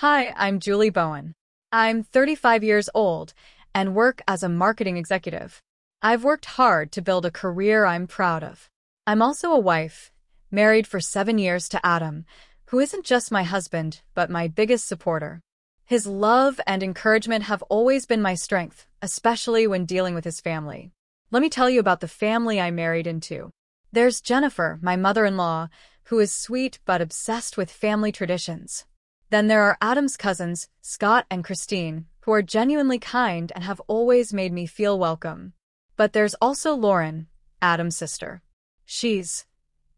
Hi, I'm Julie Bowen. I'm 35 years old and work as a marketing executive. I've worked hard to build a career I'm proud of. I'm also a wife, married for 7 years to Adam, who isn't just my husband, but my biggest supporter. His love and encouragement have always been my strength, especially when dealing with his family. Let me tell you about the family I married into. There's Jennifer, my mother-in-law, who is sweet but obsessed with family traditions. Then there are Adam's cousins, Scott and Christine, who are genuinely kind and have always made me feel welcome. But there's also Lauren, Adam's sister.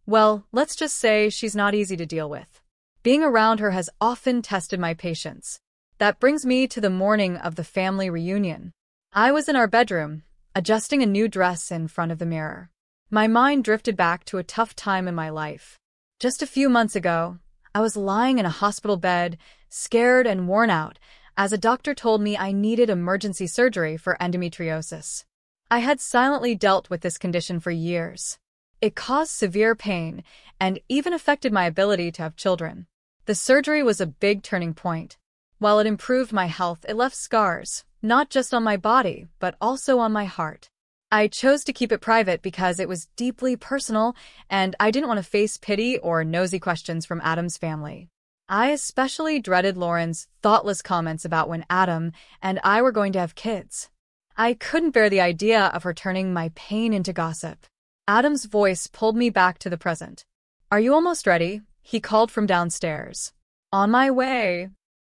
Well, let's just say she's not easy to deal with. Being around her has often tested my patience. That brings me to the morning of the family reunion. I was in our bedroom, adjusting a new dress in front of the mirror. My mind drifted back to a tough time in my life. Just a few months ago, I was lying in a hospital bed, scared and worn out, as a doctor told me I needed emergency surgery for endometriosis. I had silently dealt with this condition for years. It caused severe pain and even affected my ability to have children. The surgery was a big turning point. While it improved my health, it left scars, not just on my body, but also on my heart. I chose to keep it private because it was deeply personal and I didn't want to face pity or nosy questions from Adam's family. I especially dreaded Lauren's thoughtless comments about when Adam and I were going to have kids. I couldn't bear the idea of her turning my pain into gossip. Adam's voice pulled me back to the present. "Are you almost ready?" he called from downstairs. "On my way,"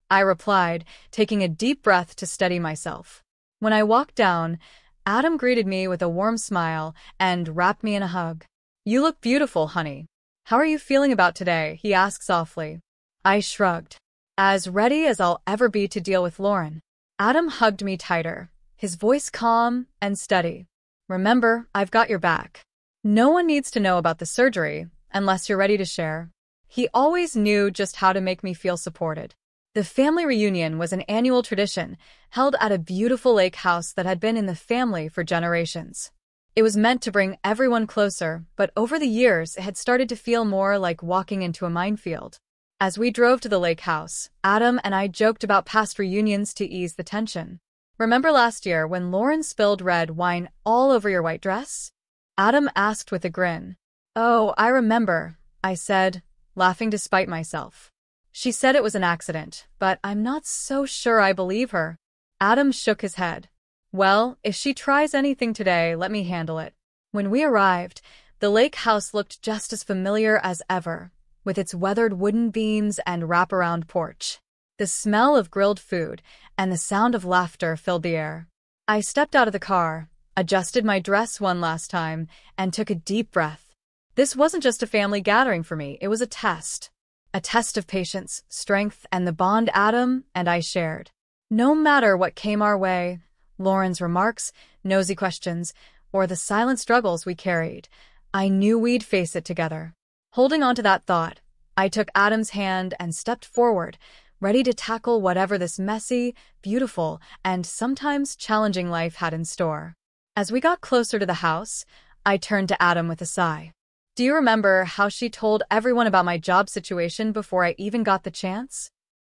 I replied, taking a deep breath to steady myself. When I walked down, Adam greeted me with a warm smile and wrapped me in a hug. "You look beautiful, honey. How are you feeling about today?" he asked softly. I shrugged. As ready as I'll ever be to deal with Lauren. Adam hugged me tighter, his voice calm and steady. "Remember, I've got your back. No one needs to know about the surgery unless you're ready to share." He always knew just how to make me feel supported. The family reunion was an annual tradition held at a beautiful lake house that had been in the family for generations. It was meant to bring everyone closer, but over the years it had started to feel more like walking into a minefield. As we drove to the lake house, Adam and I joked about past reunions to ease the tension. "Remember last year when Lauren spilled red wine all over your white dress?" Adam asked with a grin. "Oh, I remember," I said, laughing despite myself. "She said it was an accident, but I'm not so sure I believe her." Adam shook his head. "Well, if she tries anything today, let me handle it." When we arrived, the lake house looked just as familiar as ever, with its weathered wooden beams and wraparound porch. The smell of grilled food and the sound of laughter filled the air. I stepped out of the car, adjusted my dress one last time, and took a deep breath. This wasn't just a family gathering for me, it was a test. A test of patience, strength, and the bond Adam and I shared. No matter what came our way, Lauren's remarks, nosy questions, or the silent struggles we carried, I knew we'd face it together. Holding on to that thought, I took Adam's hand and stepped forward, ready to tackle whatever this messy, beautiful, and sometimes challenging life had in store. As we got closer to the house, I turned to Adam with a sigh. "Do you remember how she told everyone about my job situation before I even got the chance?"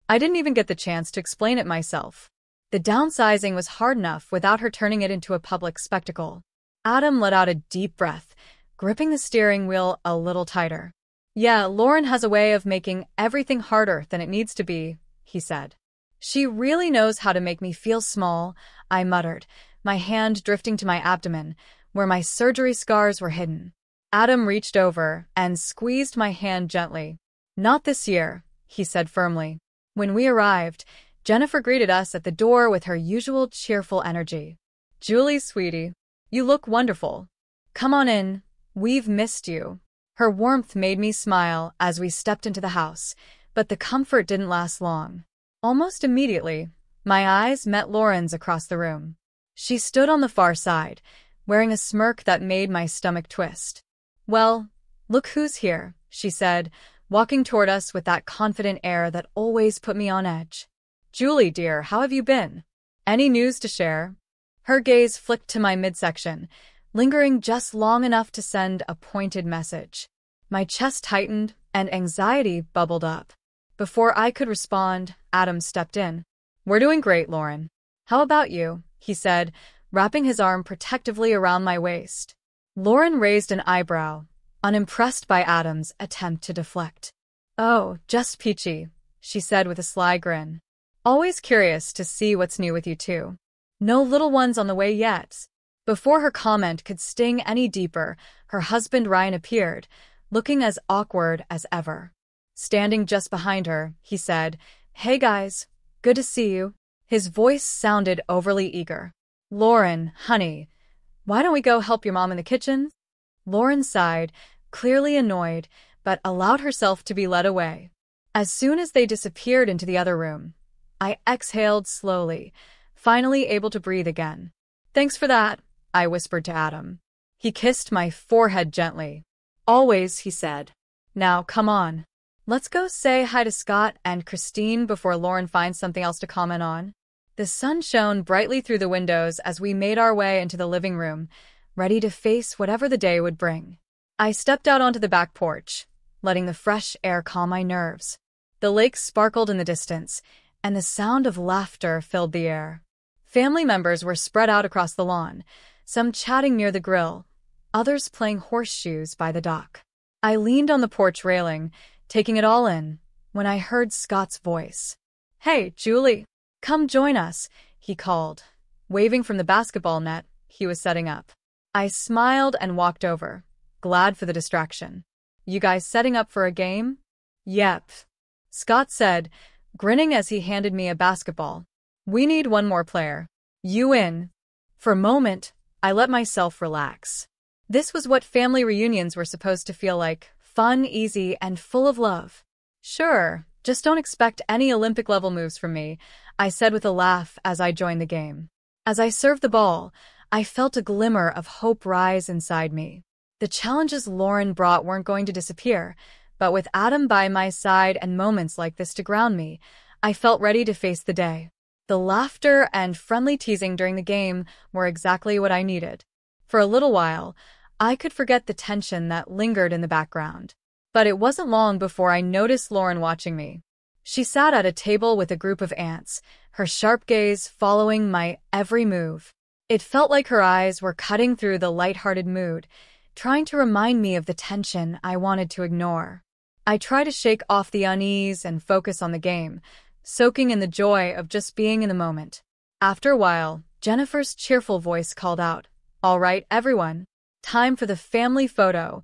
I didn't even get the chance to explain it myself. The downsizing was hard enough without her turning it into a public spectacle. Adam let out a deep breath, gripping the steering wheel a little tighter. "Yeah, Lauren has a way of making everything harder than it needs to be," he said. "She really knows how to make me feel small," I muttered, my hand drifting to my abdomen, where my surgery scars were hidden. Adam reached over and squeezed my hand gently. "Not this year," he said firmly. When we arrived, Jennifer greeted us at the door with her usual cheerful energy. "Julie, sweetie, you look wonderful. Come on in, we've missed you." Her warmth made me smile as we stepped into the house, but the comfort didn't last long. Almost immediately, my eyes met Lauren's across the room. She stood on the far side, wearing a smirk that made my stomach twist. "Well, look who's here," she said, walking toward us with that confident air that always put me on edge. "Julie, dear, how have you been? Any news to share?" Her gaze flicked to my midsection, lingering just long enough to send a pointed message. My chest tightened and anxiety bubbled up. Before I could respond, Adam stepped in. "We're doing great, Lauren. How about you?" he said, wrapping his arm protectively around my waist. Lauren raised an eyebrow, unimpressed by Adam's attempt to deflect. "Oh, just peachy," she said with a sly grin. "Always curious to see what's new with you two. No little ones on the way yet." Before her comment could sting any deeper, her husband Ryan appeared, looking as awkward as ever. Standing just behind her, he said, "Hey guys, good to see you." His voice sounded overly eager. "Lauren, honey, why don't we go help your mom in the kitchen?" Lauren sighed, clearly annoyed, but allowed herself to be led away. As soon as they disappeared into the other room, I exhaled slowly, finally able to breathe again. "Thanks for that," I whispered to Adam. He kissed my forehead gently. "Always," he said. "Now, come on. Let's go say hi to Scott and Christine before Lauren finds something else to comment on." The sun shone brightly through the windows as we made our way into the living room, ready to face whatever the day would bring. I stepped out onto the back porch, letting the fresh air calm my nerves. The lake sparkled in the distance, and the sound of laughter filled the air. Family members were spread out across the lawn, some chatting near the grill, others playing horseshoes by the dock. I leaned on the porch railing, taking it all in, when I heard Scott's voice. "Hey, Julie, come join us," he called, waving from the basketball net he was setting up. I smiled and walked over, glad for the distraction. "You guys setting up for a game?" "Yep," Scott said, grinning as he handed me a basketball. "We need one more player. You in." For a moment, I let myself relax. This was what family reunions were supposed to feel like, fun, easy, and full of love. "Sure, just don't expect any Olympic-level moves from me," I said with a laugh as I joined the game. As I served the ball, I felt a glimmer of hope rise inside me. The challenges Lauren brought weren't going to disappear, but with Adam by my side and moments like this to ground me, I felt ready to face the day. The laughter and friendly teasing during the game were exactly what I needed. For a little while, I could forget the tension that lingered in the background. But it wasn't long before I noticed Lauren watching me. She sat at a table with a group of aunts, her sharp gaze following my every move. It felt like her eyes were cutting through the lighthearted mood, trying to remind me of the tension I wanted to ignore. I tried to shake off the unease and focus on the game, soaking in the joy of just being in the moment. After a while, Jennifer's cheerful voice called out, "All right, everyone. Time for the family photo."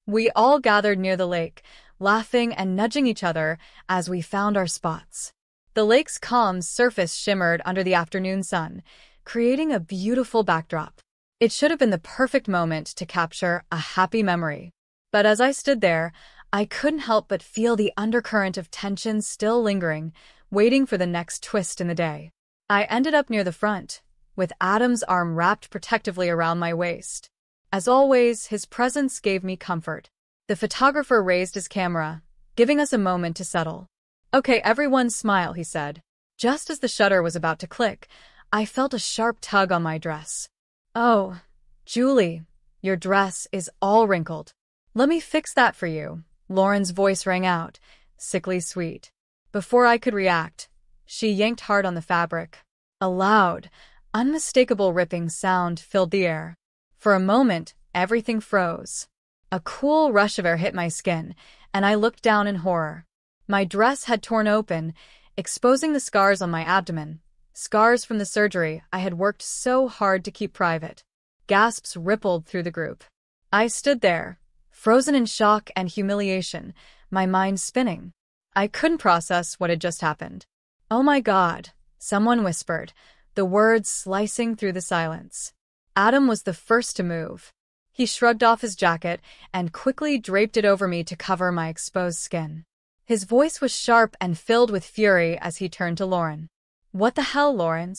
We all gathered near the lake, laughing and nudging each other as we found our spots. The lake's calm surface shimmered under the afternoon sun, creating a beautiful backdrop. It should have been the perfect moment to capture a happy memory. But as I stood there, I couldn't help but feel the undercurrent of tension still lingering, waiting for the next twist in the day. I ended up near the front, with Adam's arm wrapped protectively around my waist. As always, his presence gave me comfort. The photographer raised his camera, giving us a moment to settle. "Okay, everyone smile," he said. Just as the shutter was about to click, I felt a sharp tug on my dress. "Oh, Julie, your dress is all wrinkled. Let me fix that for you," Lauren's voice rang out, sickly sweet. Before I could react, she yanked hard on the fabric. A loud, unmistakable ripping sound filled the air. For a moment, everything froze. A cool rush of air hit my skin, and I looked down in horror. My dress had torn open, exposing the scars on my abdomen, scars from the surgery I had worked so hard to keep private. Gasps rippled through the group. I stood there, frozen in shock and humiliation, my mind spinning. I couldn't process what had just happened. "Oh my God," someone whispered, the words slicing through the silence. Adam was the first to move. He shrugged off his jacket and quickly draped it over me to cover my exposed skin. His voice was sharp and filled with fury as he turned to Lauren. "What the hell, Lauren?"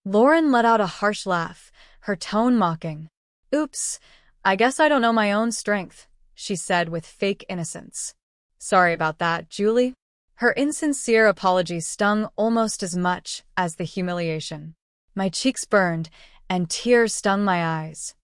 Lauren let out a harsh laugh, her tone mocking. "Oops, I guess I don't know my own strength," she said with fake innocence. "Sorry about that, Julie." Her insincere apology stung almost as much as the humiliation. My cheeks burned, and tears stung my eyes.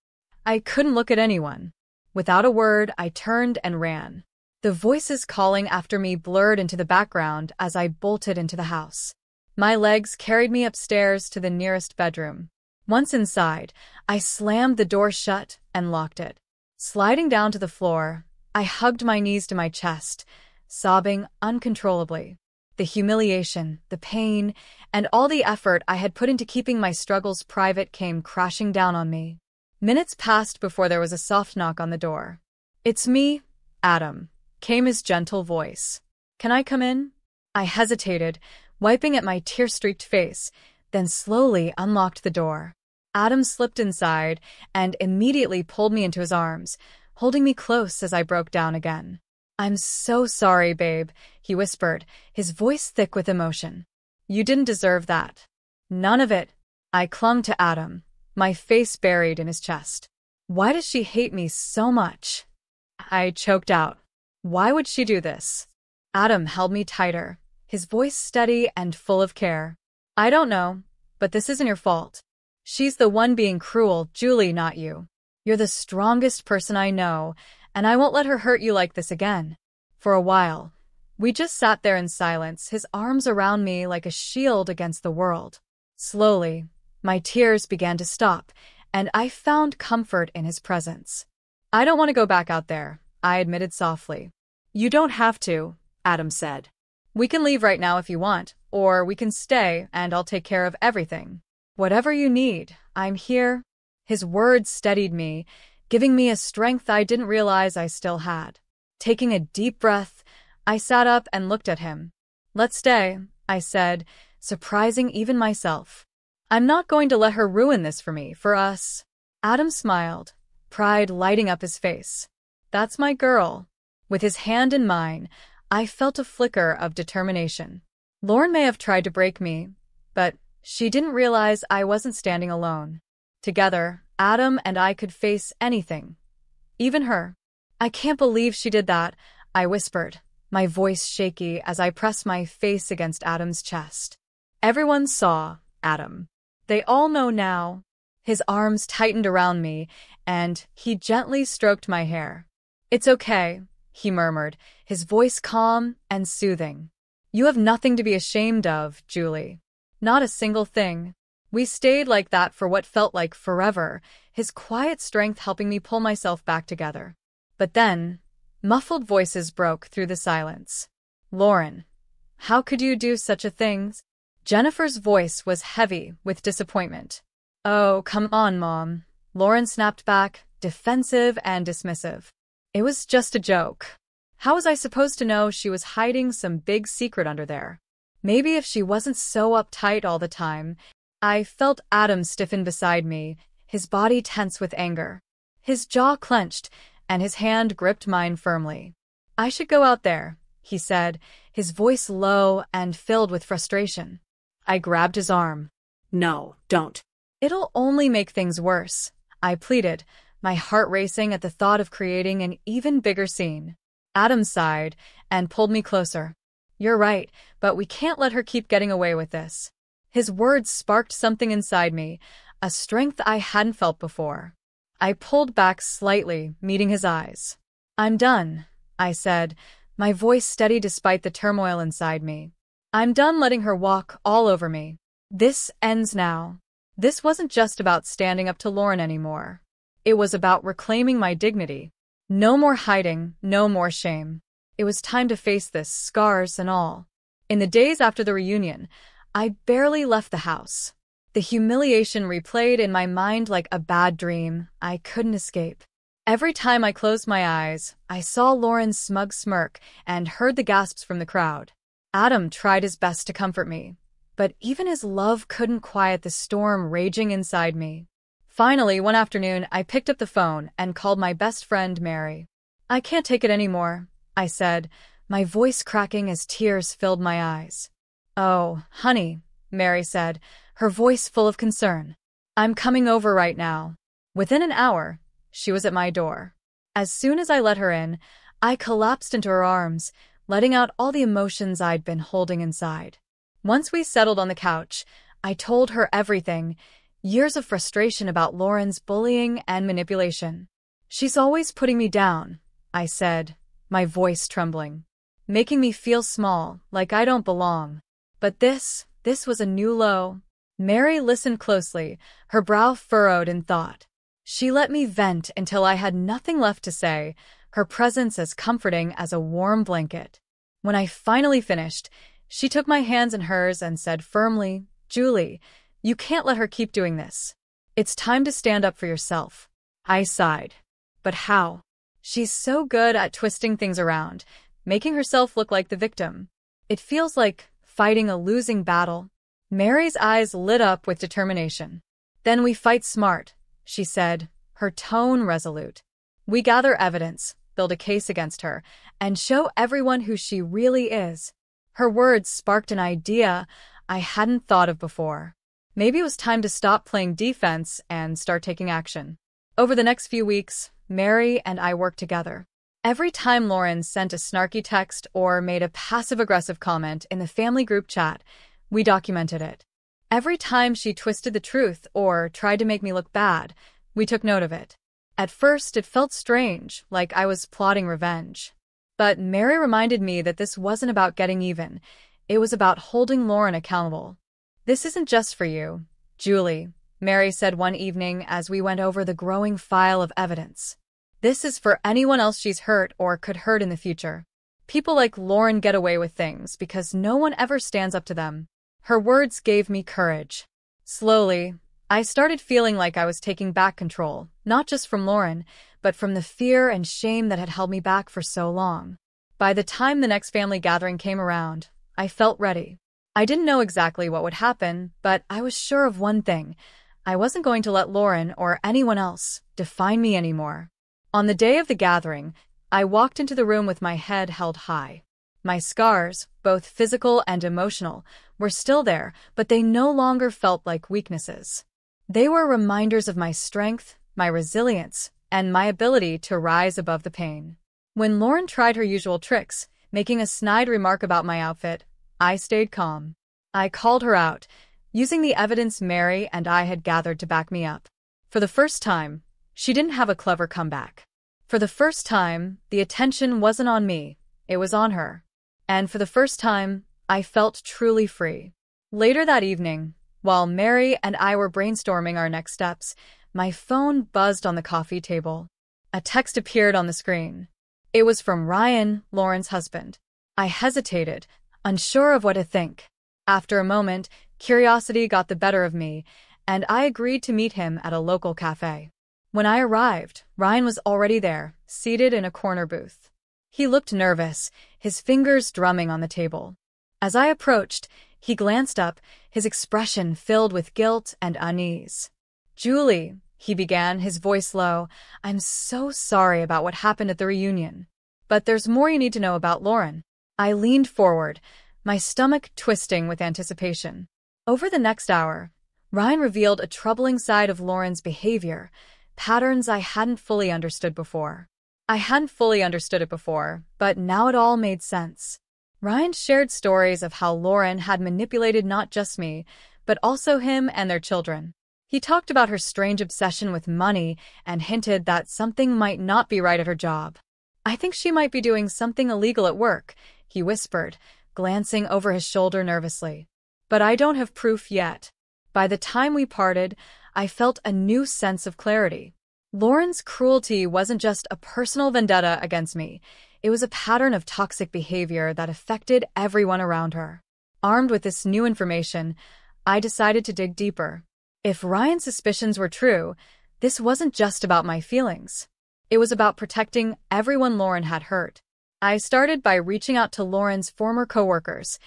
I couldn't look at anyone. Without a word, I turned and ran. The voices calling after me blurred into the background as I bolted into the house. My legs carried me upstairs to the nearest bedroom. Once inside, I slammed the door shut and locked it. Sliding down to the floor, I hugged my knees to my chest, sobbing uncontrollably. The humiliation, the pain, and all the effort I had put into keeping my struggles private came crashing down on me. Minutes passed before there was a soft knock on the door. "It's me, Adam," came his gentle voice. "Can I come in?" I hesitated, wiping at my tear-streaked face, then slowly unlocked the door. Adam slipped inside and immediately pulled me into his arms, holding me close as I broke down again. "I'm so sorry, babe," he whispered, his voice thick with emotion. "You didn't deserve that." "None of it." I clung to Adam, my face buried in his chest. "Why does she hate me so much?" I choked out. "Why would she do this?" Adam held me tighter, his voice steady and full of care. "I don't know, but this isn't your fault. She's the one being cruel, Julie, not you. You're the strongest person I know, and I won't let her hurt you like this again." For a while, we just sat there in silence, his arms around me like a shield against the world. Slowly, my tears began to stop, and I found comfort in his presence. "I don't want to go back out there," I admitted softly. "You don't have to," Adam said. "We can leave right now if you want, or we can stay and I'll take care of everything. Whatever you need, I'm here." His words steadied me, giving me a strength I didn't realize I still had. Taking a deep breath, I sat up and looked at him. "Let's stay," I said, surprising even myself. "I'm not going to let her ruin this for me, for us." Adam smiled, pride lighting up his face. "That's my girl." With his hand in mine, I felt a flicker of determination. Lauren may have tried to break me, but she didn't realize I wasn't standing alone. Together, Adam and I could face anything. Even her. "I can't believe she did that," I whispered, my voice shaky as I pressed my face against Adam's chest. "Everyone saw, Adam. They all know now." His arms tightened around me, and he gently stroked my hair. "It's okay," he murmured, his voice calm and soothing. "You have nothing to be ashamed of, Julie. Not a single thing." We stayed like that for what felt like forever, his quiet strength helping me pull myself back together. But then, muffled voices broke through the silence. "Lauren, how could you do such a thing?" Jennifer's voice was heavy with disappointment. "Oh, come on, Mom," Lauren snapped back, defensive and dismissive. "It was just a joke. How was I supposed to know she was hiding some big secret under there? Maybe if she wasn't so uptight all the time." I felt Adam stiffen beside me, his body tense with anger. His jaw clenched, and his hand gripped mine firmly. "I should go out there," he said, his voice low and filled with frustration. I grabbed his arm. "No, don't." "It'll only make things worse," I pleaded, my heart racing at the thought of creating an even bigger scene. Adam sighed and pulled me closer. "You're right, but we can't let her keep getting away with this." His words sparked something inside me, a strength I hadn't felt before. I pulled back slightly, meeting his eyes. "I'm done," I said, my voice steady despite the turmoil inside me. "I'm done letting her walk all over me. This ends now." This wasn't just about standing up to Lauren anymore. It was about reclaiming my dignity. No more hiding, no more shame. It was time to face this, scars and all. In the days after the reunion, I barely left the house. The humiliation replayed in my mind like a bad dream I couldn't escape. Every time I closed my eyes, I saw Lauren's smug smirk and heard the gasps from the crowd. Adam tried his best to comfort me, but even his love couldn't quiet the storm raging inside me. Finally, one afternoon, I picked up the phone and called my best friend, Mary. "I can't take it anymore," I said, my voice cracking as tears filled my eyes. "Oh, honey," Mary said, her voice full of concern. "I'm coming over right now." Within an hour, she was at my door. As soon as I let her in, I collapsed into her arms, letting out all the emotions I'd been holding inside. Once we settled on the couch, I told her everything, years of frustration about Lauren's bullying and manipulation. "She's always putting me down," I said, my voice trembling, making me feel small, like I don't belong. But this was a new low. Mary listened closely, her brow furrowed in thought. She let me vent until I had nothing left to say, her presence as comforting as a warm blanket. When I finally finished, she took my hands in hers and said firmly, "Julie, you can't let her keep doing this. It's time to stand up for yourself." I sighed. But how? She's so good at twisting things around, making herself look like the victim. It feels like fighting a losing battle. Mary's eyes lit up with determination. "Then we fight smart," she said, her tone resolute. "We gather evidence, build a case against her, and show everyone who she really is." Her words sparked an idea I hadn't thought of before. Maybe it was time to stop playing defense and start taking action. Over the next few weeks, Mary and I worked together. Every time Lauren sent a snarky text or made a passive-aggressive comment in the family group chat, we documented it. Every time she twisted the truth or tried to make me look bad, we took note of it. At first, it felt strange, like I was plotting revenge. But Mary reminded me that this wasn't about getting even. It was about holding Lauren accountable. "This isn't just for you, Julie," Mary said one evening as we went over the growing file of evidence. "This is for anyone else she's hurt or could hurt in the future. People like Lauren get away with things because no one ever stands up to them." Her words gave me courage. Slowly, I started feeling like I was taking back control, not just from Lauren, but from the fear and shame that had held me back for so long. By the time the next family gathering came around, I felt ready. I didn't know exactly what would happen, but I was sure of one thing. I wasn't going to let Lauren or anyone else define me anymore. On the day of the gathering, I walked into the room with my head held high. My scars, both physical and emotional, were still there, but they no longer felt like weaknesses. They were reminders of my strength, my resilience, and my ability to rise above the pain. When Lauren tried her usual tricks, making a snide remark about my outfit, I stayed calm. I called her out, using the evidence Mary and I had gathered to back me up. For the first time, she didn't have a clever comeback. For the first time, the attention wasn't on me, it was on her. And for the first time, I felt truly free. Later that evening, while Mary and I were brainstorming our next steps, my phone buzzed on the coffee table. A text appeared on the screen. It was from Ryan, Lauren's husband. I hesitated, unsure of what to think. After a moment, curiosity got the better of me, and I agreed to meet him at a local cafe. When I arrived, Ryan was already there, seated in a corner booth. He looked nervous, his fingers drumming on the table. As I approached, he glanced up, his expression filled with guilt and unease. "Julie," he began, his voice low, "I'm so sorry about what happened at the reunion. But there's more you need to know about Lauren." I leaned forward, my stomach twisting with anticipation. Over the next hour, Ryan revealed a troubling side of Lauren's behavior, patterns I hadn't fully understood before. I hadn't fully understood it before, but now it all made sense. Ryan shared stories of how Lauren had manipulated not just me, but also him and their children. He talked about her strange obsession with money and hinted that something might not be right at her job. "I think she might be doing something illegal at work," he whispered, glancing over his shoulder nervously. "But I don't have proof yet." By the time we parted, I felt a new sense of clarity. Lauren's cruelty wasn't just a personal vendetta against me. It was a pattern of toxic behavior that affected everyone around her. Armed with this new information, I decided to dig deeper. If Ryan's suspicions were true, this wasn't just about my feelings. It was about protecting everyone Lauren had hurt. I started by reaching out to Lauren's former coworkers,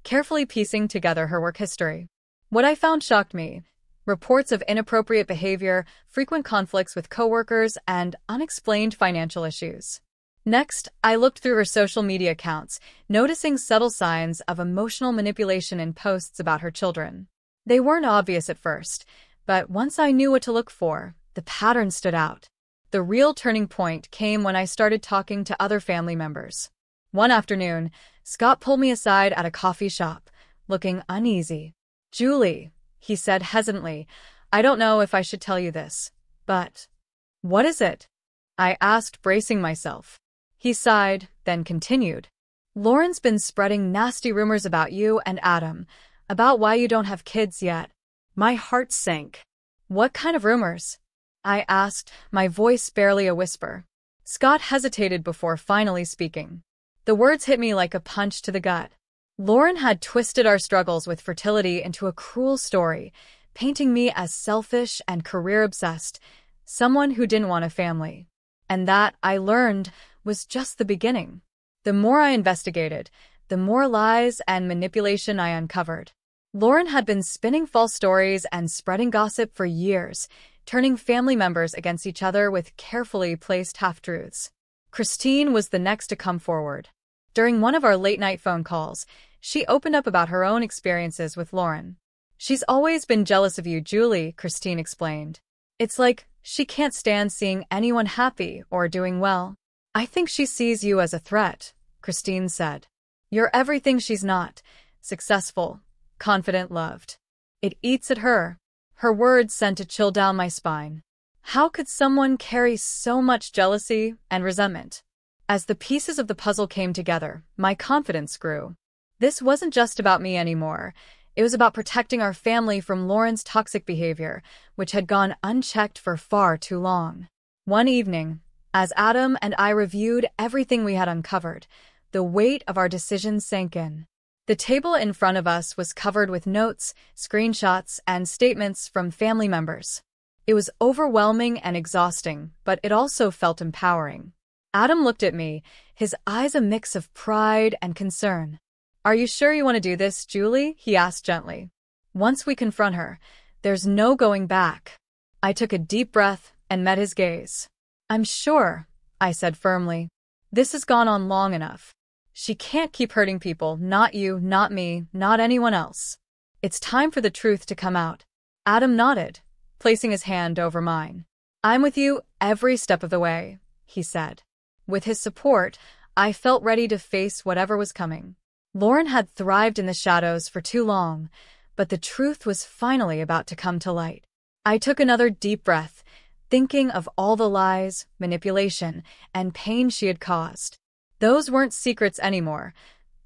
carefully piecing together her work history. What I found shocked me. Reports of inappropriate behavior, frequent conflicts with coworkers, and unexplained financial issues. Next, I looked through her social media accounts, noticing subtle signs of emotional manipulation in posts about her children. They weren't obvious at first, but once I knew what to look for, the pattern stood out. The real turning point came when I started talking to other family members. One afternoon, Scott pulled me aside at a coffee shop, looking uneasy. "Julie," he said hesitantly, "I don't know if I should tell you this, but..." "What is it?" I asked, bracing myself. He sighed, then continued. Lauren's been spreading nasty rumors about you and Adam, about why you don't have kids yet. My heart sank. What kind of rumors? I asked, my voice barely a whisper. Scott hesitated before finally speaking. The words hit me like a punch to the gut. Lauren had twisted our struggles with fertility into a cruel story, painting me as selfish and career-obsessed, someone who didn't want a family. And that, I learned, was just the beginning. The more I investigated, the more lies and manipulation I uncovered. Lauren had been spinning false stories and spreading gossip for years, turning family members against each other with carefully placed half-truths. Christine was the next to come forward. During one of our late-night phone calls, she opened up about her own experiences with Lauren. She's always been jealous of you, Julie, Christine explained. It's like she can't stand seeing anyone happy or doing well. I think she sees you as a threat, Christine said. You're everything she's not. Successful, confident, loved. It eats at her. Her words sent a chill down my spine. How could someone carry so much jealousy and resentment? As the pieces of the puzzle came together, my confidence grew. This wasn't just about me anymore. It was about protecting our family from Lauren's toxic behavior, which had gone unchecked for far too long. One evening, as Adam and I reviewed everything we had uncovered, the weight of our decision sank in. The table in front of us was covered with notes, screenshots, and statements from family members. It was overwhelming and exhausting, but it also felt empowering. Adam looked at me, his eyes a mix of pride and concern. Are you sure you want to do this, Julie? He asked gently. Once we confront her, there's no going back. I took a deep breath and met his gaze. I'm sure, I said firmly. This has gone on long enough. She can't keep hurting people, not you, not me, not anyone else. It's time for the truth to come out. Adam nodded, placing his hand over mine. I'm with you every step of the way, he said. With his support, I felt ready to face whatever was coming. Lauren had thrived in the shadows for too long, but the truth was finally about to come to light. I took another deep breath, thinking of all the lies, manipulation, and pain she had caused. Those weren't secrets anymore.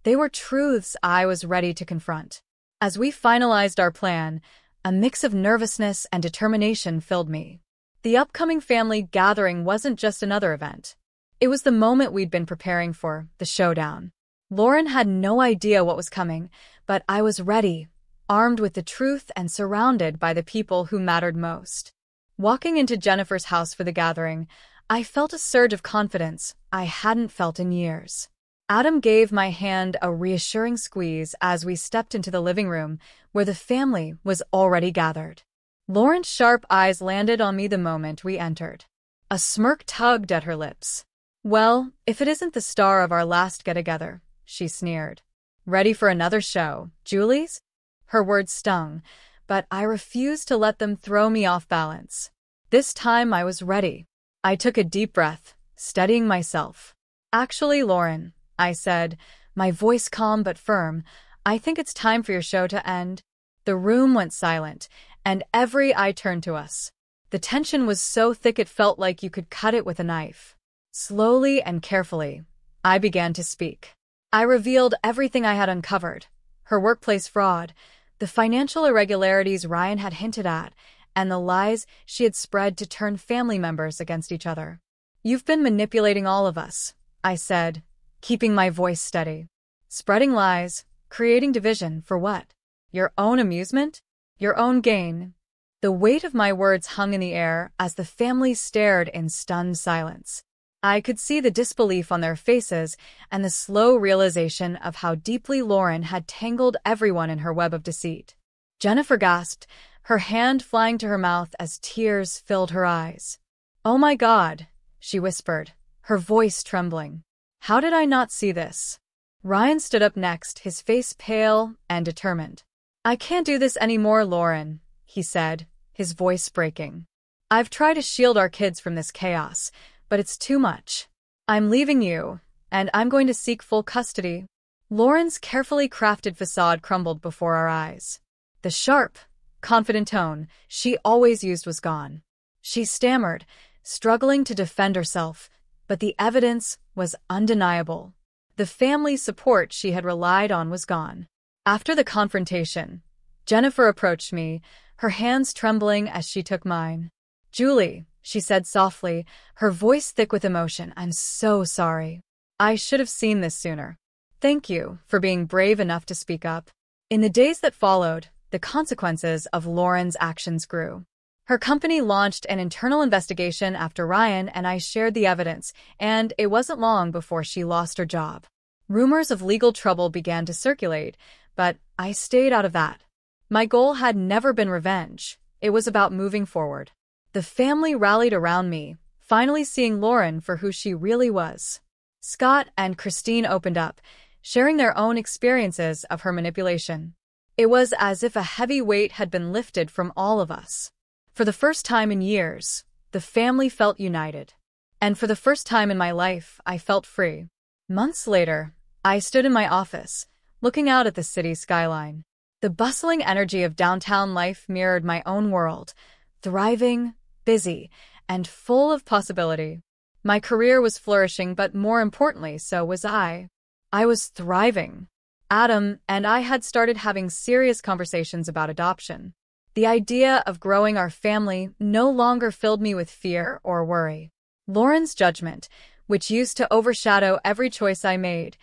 They were truths I was ready to confront. As we finalized our plan, a mix of nervousness and determination filled me. The upcoming family gathering wasn't just another event. It was the moment we'd been preparing for, the showdown. Lauren had no idea what was coming, but I was ready, armed with the truth and surrounded by the people who mattered most. Walking into Jennifer's house for the gathering, I felt a surge of confidence I hadn't felt in years. Adam gave my hand a reassuring squeeze as we stepped into the living room, where the family was already gathered. Lauren's sharp eyes landed on me the moment we entered. A smirk tugged at her lips. Well, if it isn't the star of our last get-together, she sneered. Ready for another show, Julie's? Her words stung, but I refused to let them throw me off balance. This time I was ready. I took a deep breath, steadying myself. Actually, Lauren, I said, my voice calm but firm, I think it's time for your show to end. The room went silent, and every eye turned to us. The tension was so thick it felt like you could cut it with a knife. Slowly and carefully, I began to speak. I revealed everything I had uncovered. Her workplace fraud, the financial irregularities Ryan had hinted at, and the lies she had spread to turn family members against each other. You've been manipulating all of us, I said, keeping my voice steady. Spreading lies, creating division, for what? Your own amusement? Your own gain? The weight of my words hung in the air as the family stared in stunned silence. I could see the disbelief on their faces and the slow realization of how deeply Lauren had tangled everyone in her web of deceit. Jennifer gasped, her hand flying to her mouth as tears filled her eyes. Oh my God, she whispered, her voice trembling. How did I not see this? Ryan stood up next, his face pale and determined. I can't do this anymore, Lauren, he said, his voice breaking. I've tried to shield our kids from this chaos, but it's too much. I'm leaving you, and I'm going to seek full custody. Lauren's carefully crafted facade crumbled before our eyes. The sharp, confident tone she always used was gone. She stammered, struggling to defend herself. But the evidence was undeniable. The family support she had relied on was gone. After the confrontation, Jennifer approached me, her hands trembling as she took mine. "Julie," she said softly, her voice thick with emotion, "I'm so sorry. I should have seen this sooner. Thank you for being brave enough to speak up." In the days that followed, the consequences of Lauren's actions grew. Her company launched an internal investigation after Ryan and I shared the evidence, and it wasn't long before she lost her job. Rumors of legal trouble began to circulate, but I stayed out of that. My goal had never been revenge. It was about moving forward. The family rallied around me, finally seeing Lauren for who she really was. Scott and Christine opened up, sharing their own experiences of her manipulation. It was as if a heavy weight had been lifted from all of us. For the first time in years, the family felt united. And for the first time in my life, I felt free. Months later, I stood in my office, looking out at the city skyline. The bustling energy of downtown life mirrored my own world, thriving, busy, and full of possibility. My career was flourishing, but more importantly, so was I. I was thriving. Adam and I had started having serious conversations about adoption. The idea of growing our family no longer filled me with fear or worry. Lauren's judgment, which used to overshadow every choice I made,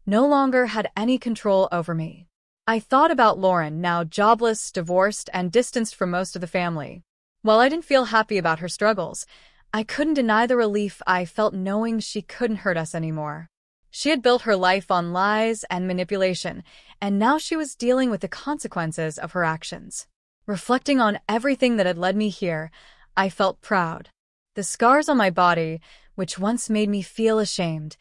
no longer had any control over me. I thought about Lauren, now jobless, divorced, and distanced from most of the family. While I didn't feel happy about her struggles, I couldn't deny the relief I felt knowing she couldn't hurt us anymore. She had built her life on lies and manipulation, and now she was dealing with the consequences of her actions. Reflecting on everything that had led me here, I felt proud. The scars on my body, which once made me feel ashamed,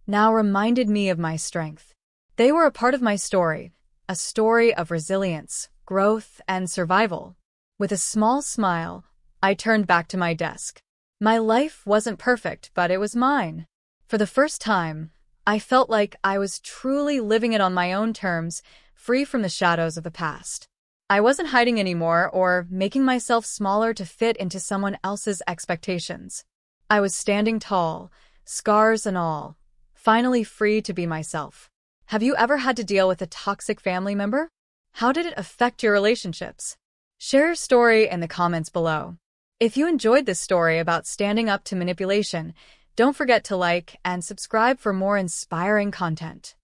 now reminded me of my strength. They were a part of my story, a story of resilience, growth, and survival. With a small smile, I turned back to my desk. My life wasn't perfect, but it was mine. For the first time, I felt like I was truly living it on my own terms, free from the shadows of the past. I wasn't hiding anymore or making myself smaller to fit into someone else's expectations. I was standing tall, scars and all, finally free to be myself. Have you ever had to deal with a toxic family member? How did it affect your relationships? Share your story in the comments below. If you enjoyed this story about standing up to manipulation, don't forget to like and subscribe for more inspiring content.